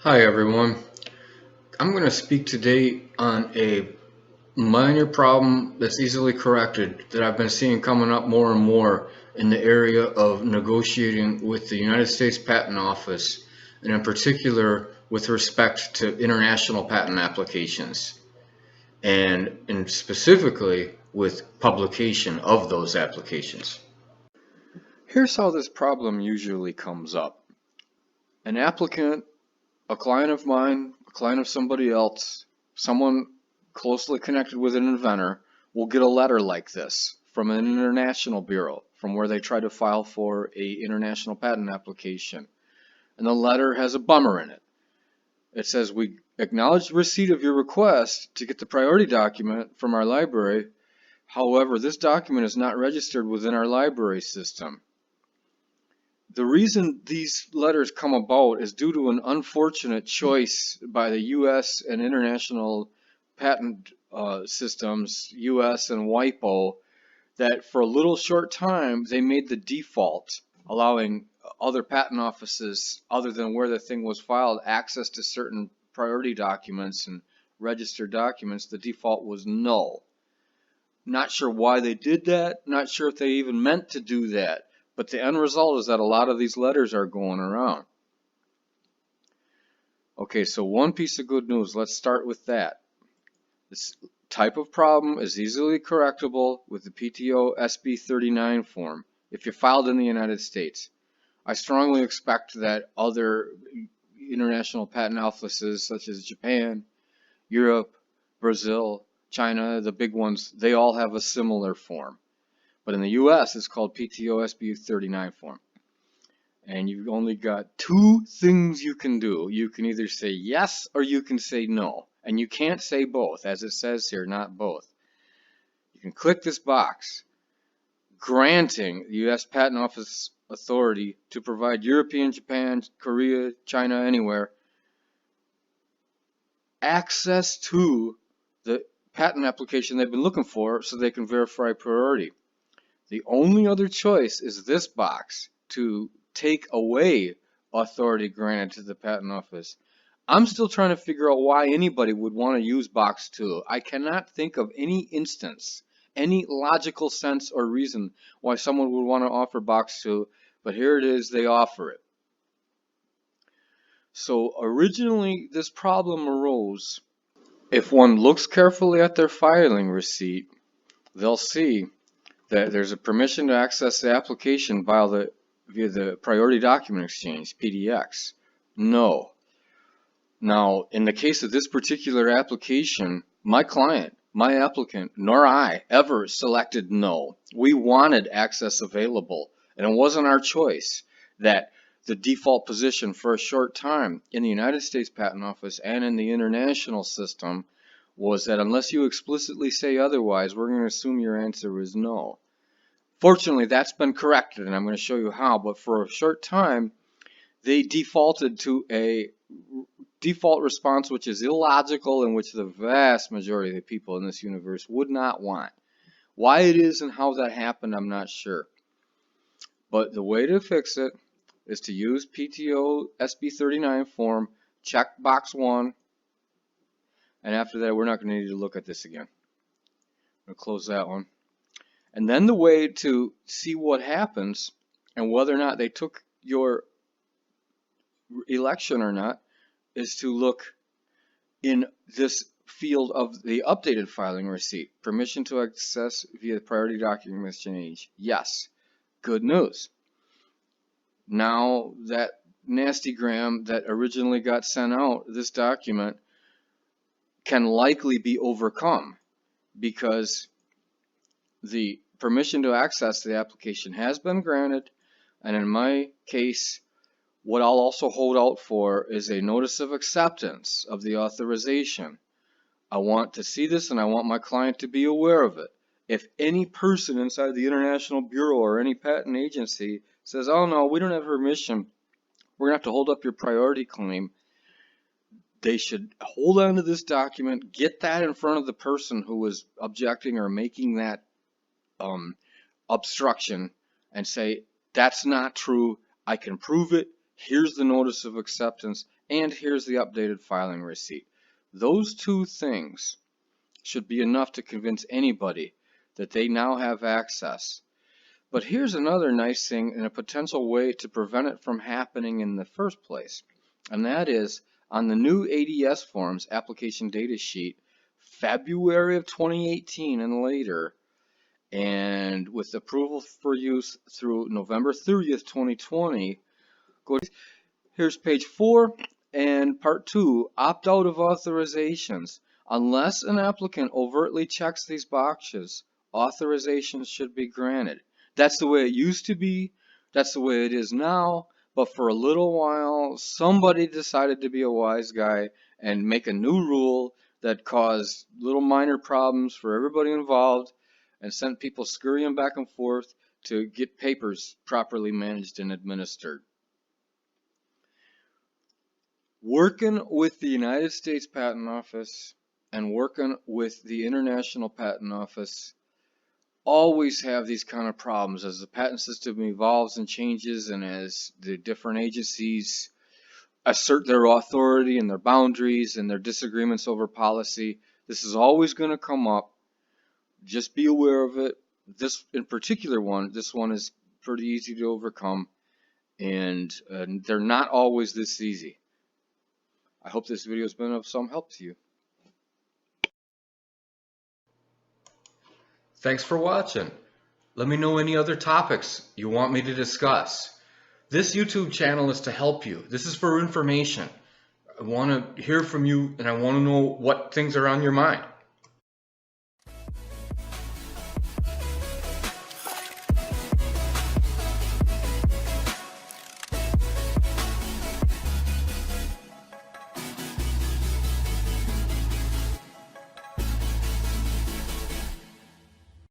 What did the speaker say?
Hi everyone. I'm going to speak today on a minor problem that's easily corrected that I've been seeing coming up more and more in the area of negotiating with the United States Patent Office, and in particular with respect to international patent applications, and specifically with publication of those applications. Here's how this problem usually comes up. An applicant, a client of mine, a client of somebody else, someone closely connected with an inventor will get a letter like this from an international bureau from where they try to file for a international patent application. And the letter has a bummer in it. It says, "We acknowledge the receipt of your request to get the priority document from our library. However, this document is not registered within our library system." The reason these letters come about is due to an unfortunate choice by the U.S. and international patent systems, U.S. and WIPO, that for a little short time they made the default, allowing other patent offices other than where the thing was filed access to certain priority documents and registered documents. The default was null. Not sure why they did that, not sure if they even meant to do that. But the end result is that a lot of these letters are going around. Okay, so one piece of good news, let's start with that. This type of problem is easily correctable with the PTO SB 39 form if you filed in the United States. I strongly expect that other international patent offices such as Japan, Europe, Brazil, China, the big ones, they all have a similar form. But in the US, it's called PTO SB 39 form. And you've only got two things you can do. You can either say yes or you can say no. And you can't say both, as it says here, not both. You can click this box, granting the US Patent Office authority to provide European, Japan, Korea, China, anywhere, access to the patent application they've been looking for so they can verify priority. The only other choice is this box to take away authority granted to the patent office. I'm still trying to figure out why anybody would want to use box 2. I cannot think of any instance, any logical sense or reason why someone would want to offer box 2, but here it is, they offer it. So originally this problem arose. If one looks carefully at their filing receipt, they'll see that there's a permission to access the application via the Priority Document Exchange, PDX. No. Now, in the case of this particular application, my client, my applicant, nor I ever selected no. We wanted access available, and it wasn't our choice that the default position for a short time in the United States Patent Office and in the international system was that unless you explicitly say otherwise, we're going to assume your answer is no. Fortunately, that's been corrected, and I'm going to show you how, but for a short time, they defaulted to a default response which is illogical and which the vast majority of the people in this universe would not want. Why it is and how that happened, I'm not sure. But the way to fix it is to use PTO SB 39 form, check box 1, and after that, we're not going to need to look at this again. I'm going to close that one. And then the way to see what happens and whether or not they took your election or not is to look in this field of the updated filing receipt. Permission to access via priority document exchange. Yes. Good news. Now that nastygram that originally got sent out, this document can likely be overcome because the permission to access the application has been granted, and in my case, what I'll also hold out for is a notice of acceptance of the authorization. I want to see this and I want my client to be aware of it. If any person inside the International Bureau or any patent agency says, "Oh no, we don't have permission, we're going to have to hold up your priority claim," they should hold on to this document, get that in front of the person who was objecting or making that obstruction, and say, "That's not true. I can prove it. here's the notice of acceptance, and here's the updated filing receipt. Those two things should be enough to convince anybody that they now have access. But here's another nice thing and a potential way to prevent it from happening in the first place. And that is on the new ADS forms application data sheet, February of 2018 and later, and with approval for use through November 30th, 2020, here's page 4 and part 2, opt out of authorizations. Unless an applicant overtly checks these boxes, authorizations should be granted. That's the way it used to be, that's the way it is now, but for a little while somebody decided to be a wise guy and make a new rule that caused little minor problems for everybody involved and sent people scurrying back and forth to get papers properly managed and administered. Working with the United States Patent Office and working with the International Patent Office always have these kind of problems as the patent system evolves and changes, and as the different agencies assert their authority and their boundaries and their disagreements over policy. This is always going to come up. Just be aware of it. This in particular one, this one is pretty easy to overcome, and they're not always this easy. I hope this video has been of some help to you. Thanks for watching. Let me know any other topics you want me to discuss. This YouTube channel is to help you. This is for information. I want to hear from you and I want to know what things are on your mind.